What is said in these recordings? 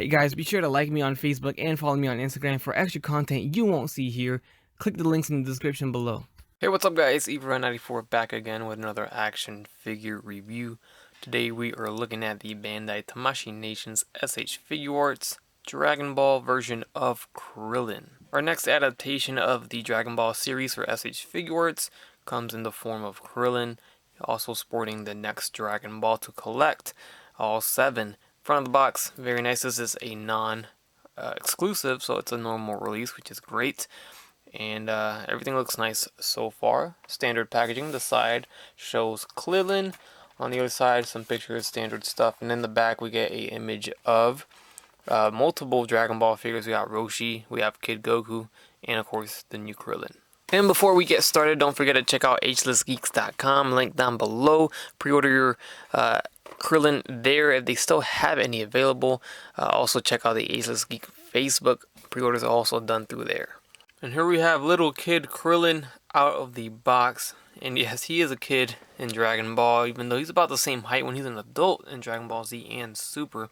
Hey guys, be sure to like me on Facebook and follow me on Instagram for extra content you won't see here. Click the links in the description below. Hey, what's up guys? Eva94 back again with another action figure review. Today we are looking at the Bandai Tamashii Nations SH Figuarts Dragon Ball version of Krillin. Our next adaptation of the Dragon Ball series for SH Figuarts comes in the form of Krillin, also sporting the next Dragon Ball to collect, all 7. Front of the box, very nice. This is a non-exclusive, so it's a normal release, which is great. And everything looks nice so far. Standard packaging. The side shows Klilyn. On the other side, some pictures, standard stuff. And in the back, we get a image of multiple Dragon Ball figures. We got Roshi, we have Kid Goku, and of course, the new Krillin. And before we get started, don't forget to check out agelessgeeks.com. Link down below. Pre-order your Krillin there if they still have any available. Also check out the Ageless Geek Facebook. Pre-orders are also done through there. And here we have little kid Krillin out of the box. And yes, he is a kid in Dragon Ball, even though he's about the same height when he's an adult in Dragon Ball Z and Super.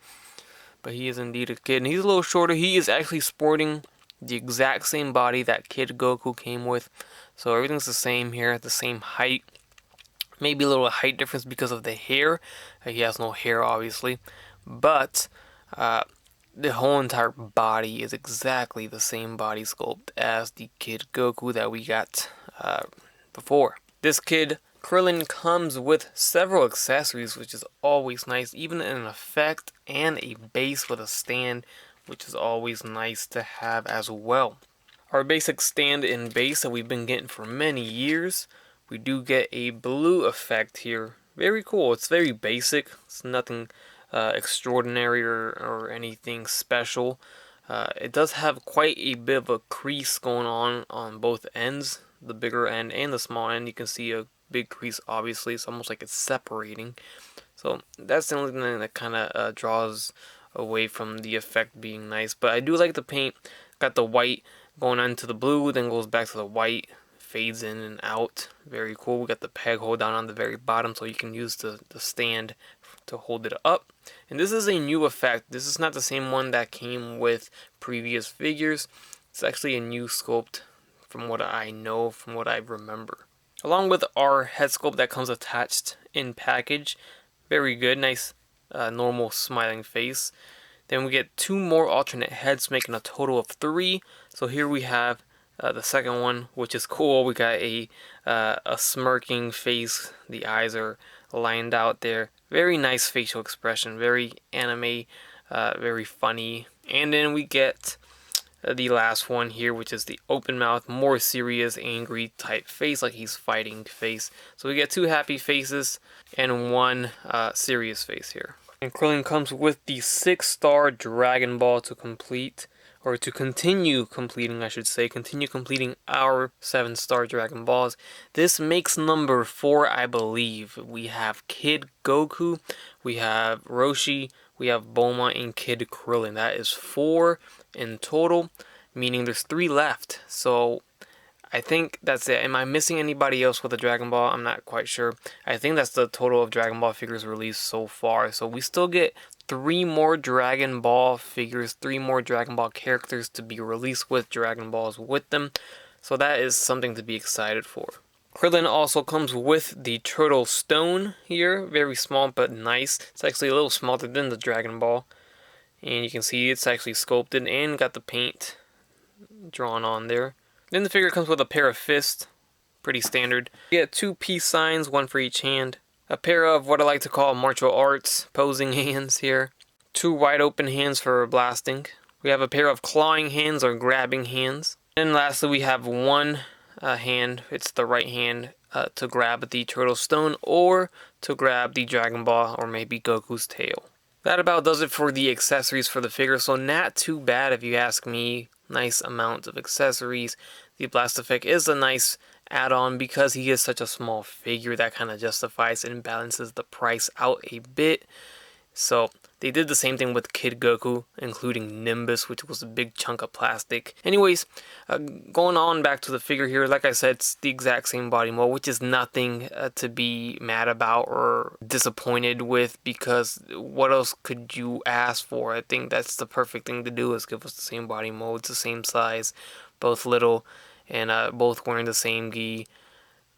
But he is indeed a kid, and he's a little shorter. He is actually sporting the exact same body that Kid Goku came with. So everything's the same here, at the same height. Maybe a little height difference because of the hair. He has no hair, obviously. But the whole entire body is exactly the same body sculpt as the Kid Goku that we got before. This Kid Krillin comes with several accessories, which is always nice. Even an effect and a base with a stand, which is always nice to have as well. Our basic stand and base that we've been getting for many years. We do get a blue effect here. Very cool. It's very basic. It's nothing extraordinary or anything special. It does have quite a bit of a crease going on both ends, the bigger end and the small end. You can see a big crease, obviously. It's almost like it's separating. So that's the only thing that kind of draws away from the effect being nice. But I do like the paint. Got the white going into the blue, then goes back to the white, fades in and out. Very cool. We got the peg hole down on the very bottom, so you can use the stand to hold it up. And this is a new effect. This is not the same one that came with previous figures. It's actually a new sculpt from what I know, from what I remember. Along with our head sculpt that comes attached in package. Very good. Nice normal smiling face. Then we get 2 more alternate heads, making a total of 3. So here we have the second one, which is cool. We got a smirking face. The eyes are lined out there. Very nice facial expression. Very anime. Very funny. And then we get the last one here, which is the open mouth, more serious, angry type face, like he's fighting face. So we get 2 happy faces and 1 serious face here. And Krillin comes with the 6-star Dragon Ball to complete, or to continue completing, I should say, continue completing our 7-star Dragon Balls. This makes number 4, I believe. We have Kid Goku, we have Roshi, we have Bulma, and Kid Krillin. That is 4 in total, meaning there's 3 left. So I think that's it. Am I missing anybody else with a Dragon Ball? I'm not quite sure. I think that's the total of Dragon Ball figures released so far. So we still get 3 more Dragon Ball figures, 3 more Dragon Ball characters to be released with Dragon Balls with them. So that is something to be excited for. Krillin also comes with the Turtle Stone here. Very small but nice. It's actually a little smaller than the Dragon Ball. And you can see it's actually sculpted and got the paint drawn on there. Then the figure comes with a pair of fists, pretty standard. You get 2 peace signs, 1 for each hand. A pair of what I like to call martial arts posing hands here. 2 wide open hands for blasting. We have a pair of clawing hands or grabbing hands. And lastly we have 1 hand, it's the right hand, to grab the Turtle Stone or to grab the Dragon Ball or maybe Goku's tail. That about does it for the accessories for the figure, so not too bad if you ask me. Nice amount of accessories. The blast effect is a nice add-on because he is such a small figure. That kind of justifies and balances the price out a bit. So They did the same thing with Kid Goku, including Nimbus, which was a big chunk of plastic. Anyways, going on back to the figure here, like I said, it's the exact same body mold, which is nothing to be mad about or disappointed with, because what else could you ask for? I think that's the perfect thing to do, is give us the same body mold, it's the same size, both little, and both wearing the same gi.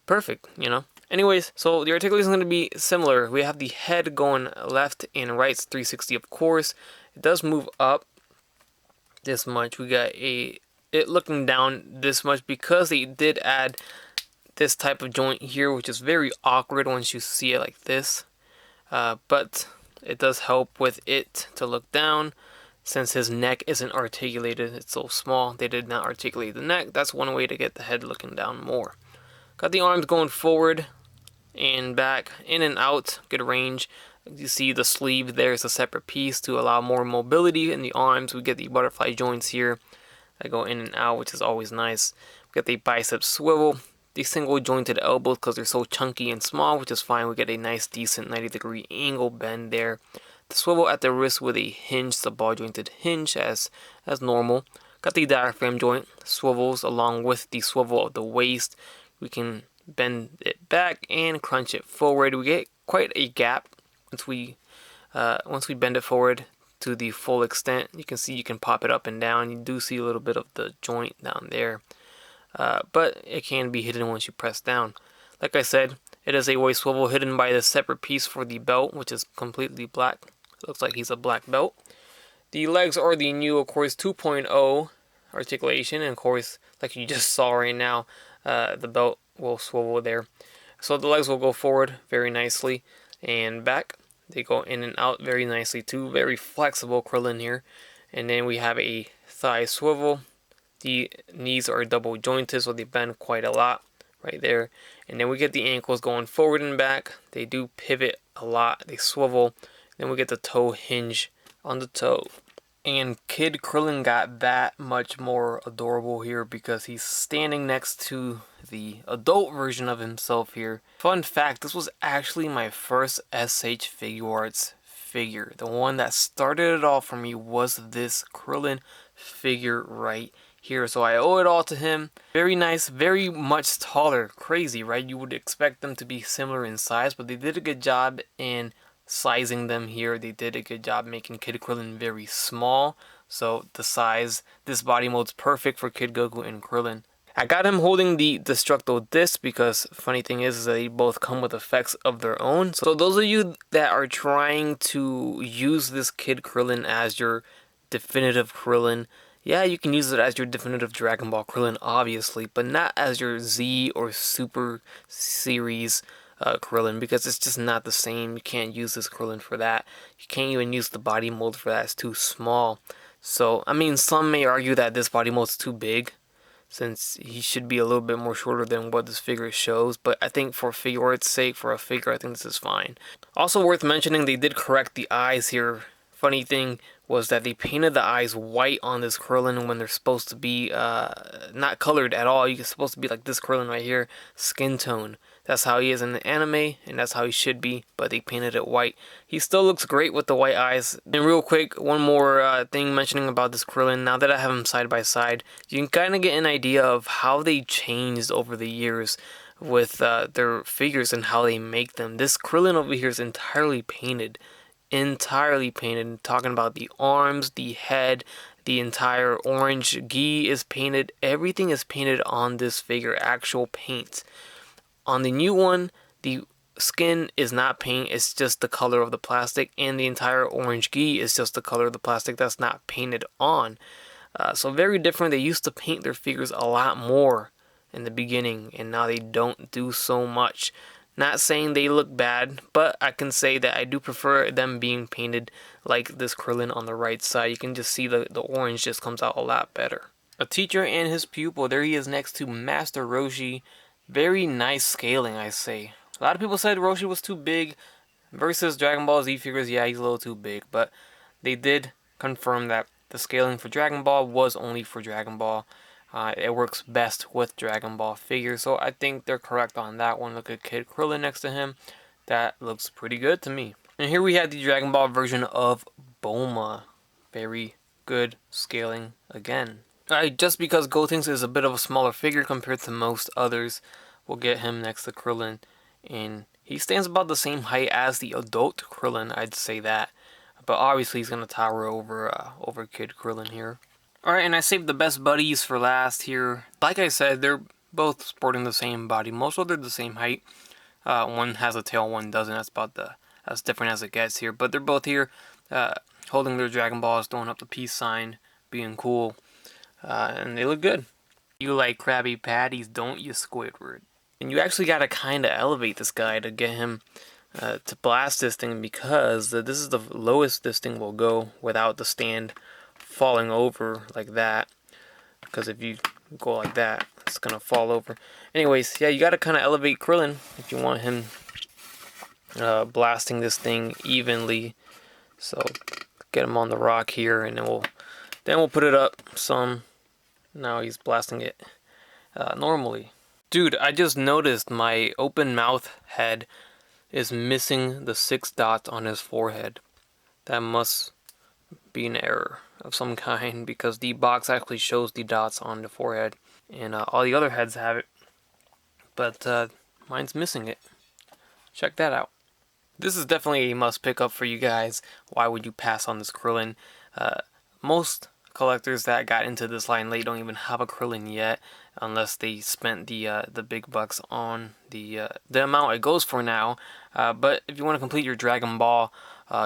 Perfect, you know? Anyways, so the articulation is going to be similar. We have the head going left and right, 360 of course. It does move up this much. We got it looking down this much because they did add this type of joint here, which is very awkward once you see it like this. But it does help with it to look down. Since his neck isn't articulated, it's so small, they did not articulate the neck. That's one way to get the head looking down more. Got the arms going forward and back, in and out, good range. You see the sleeve there is a separate piece to allow more mobility in the arms. We get the butterfly joints here that go in and out, which is always nice. We get the bicep swivel, the single jointed elbows because they're so chunky and small, which is fine. We get a nice decent 90-degree angle bend there. The swivel at the wrist with a hinge, the ball jointed hinge as normal. Got the diaphragm joint, swivels along with the swivel of the waist. We can bend it back and crunch it forward. We get quite a gap once we bend it forward to the full extent. You can see you can pop it up and down. You do see a little bit of the joint down there, but it can be hidden once you press down. Like I said, it is a waist swivel hidden by the separate piece for the belt, which is completely black. It looks like he's a black belt. The legs are the new, of course, 2.0 articulation, and of course, like you just saw right now, the belt will swivel there. So the legs will go forward very nicely and back. They go in and out very nicely too. Very flexible Krillin here. And then we have a thigh swivel. The knees are double jointed, so they bend quite a lot right there. And then we get the ankles going forward and back. They do pivot a lot. They swivel. Then we get the toe hinge on the toe. And Kid Krillin got that much more adorable here because he's standing next to the adult version of himself here. Fun fact, this was actually my first SH Figuarts figure. The one that started it all for me was this Krillin figure right here. So I owe it all to him. Very nice, very much taller. Crazy, right? You would expect them to be similar in size, but they did a good job in sizing them here. They did a good job making Kid Krillin very small, so the size, this body mold's perfect for Kid Goku and Krillin. I got him holding the Destructo Disc because funny thing is that they both come with effects of their own. So those of you that are trying to use this Kid Krillin as your definitive Krillin, yeah, you can use it as your definitive Dragon Ball Krillin, obviously, but not as your Z or Super Series Krillin, because it's just not the same. You can't use this Krillin for that. You can't even use the body mold for that. It's too small. So, I mean, some may argue that this body mold's too big, since he should be a little bit more shorter than what this figure shows. But I think for Figuarts' sake, for a figure, I think this is fine. Also worth mentioning, they did correct the eyes here. Funny thing was that they painted the eyes white on this Krillin when they're supposed to be not colored at all. You're supposed to be like this Krillin right here, skin tone. That's how he is in the anime, and that's how he should be, but they painted it white. He still looks great with the white eyes. And real quick, one more thing mentioning about this Krillin. Now that I have him side by side, you can kind of get an idea of how they changed over the years with their figures and how they make them. This Krillin over here is entirely painted. Talking about the arms, the head, the entire orange gi is painted. Everything is painted on this figure, actual paint. On the new one, the skin is not paint, it's just the color of the plastic, and the entire orange gi is just the color of the plastic that's not painted on. So very different. They used to paint their figures a lot more in the beginning, and now they don't do so much. Not saying they look bad, but I can say that I do prefer them being painted like this Krillin on the right side. You can just see the orange just comes out a lot better. A teacher and his pupil, there he is next to Master Roshi. Very nice scaling, I say. A lot of people said Roshi was too big versus Dragon Ball Z figures. Yeah, he's a little too big, but they did confirm that the scaling for Dragon Ball was only for Dragon Ball. It works best with Dragon Ball figures, so I think they're correct on that one. Look at Kid Krillin next to him. That looks pretty good to me. And here we have the Dragon Ball version of Bulma. Very good scaling again. Alright, just because Gotenks is a bit of a smaller figure compared to most others, we'll get him next to Krillin. And he stands about the same height as the adult Krillin, I'd say that. But obviously he's going to tower over Kid Krillin here. Alright, and I saved the best buddies for last here. Like I said, they're both sporting the same body. Most of them are the same height. One has a tail, one doesn't. That's about as different as it gets here. But they're both here holding their Dragon Balls, throwing up the peace sign, being cool. And they look good. You like Krabby Patties, don't you, Squidward? And you actually got to kind of elevate this guy to get him to blast this thing, because this is the lowest this thing will go without the stand falling over like that. Because if you go like that, it's going to fall over. Anyways, yeah, you got to kind of elevate Krillin if you want him blasting this thing evenly. So get him on the rock here, and then we'll put it up some. Now he's blasting it normally. Dude, I just noticed my open mouth head is missing the 6 dots on his forehead. That must be an error of some kind, because the box actually shows the dots on the forehead, and all the other heads have it, but mine's missing it. Check that out. This is definitely a must pick up for you guys. Why would you pass on this Krillin? Most collectors that got into this line late don't even have a Krillin yet, unless they spent the big bucks on the amount it goes for now. But if you want to complete your Dragon Ball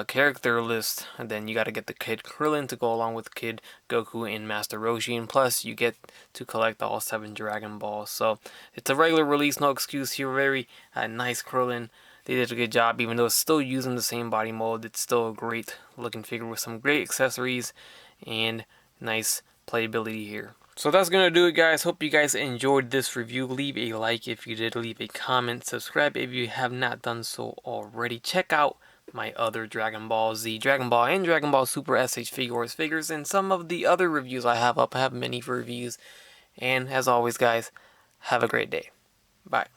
character list, then you got to get the Kid Krillin to go along with Kid Goku and Master Roshi, and plus you get to collect all 7 Dragon Balls. So it's a regular release, no excuse here. Very nice Krillin. They did a good job, even though it's still using the same body mold. It's still a great looking figure with some great accessories and nice playability here. So that's going to do it, guys. Hope you guys enjoyed this review. Leave a like if you did. Leave a comment. Subscribe if you have not done so already. Check out my other Dragon Ball Z, Dragon Ball, and Dragon Ball Super SH Figuarts figures, and some of the other reviews I have up. I have many reviews. And as always, guys, have a great day. Bye.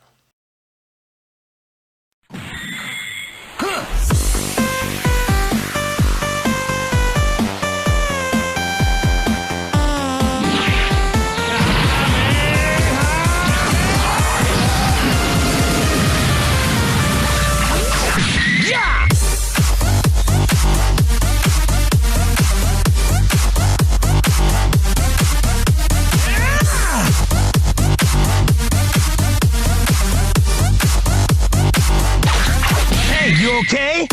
You okay?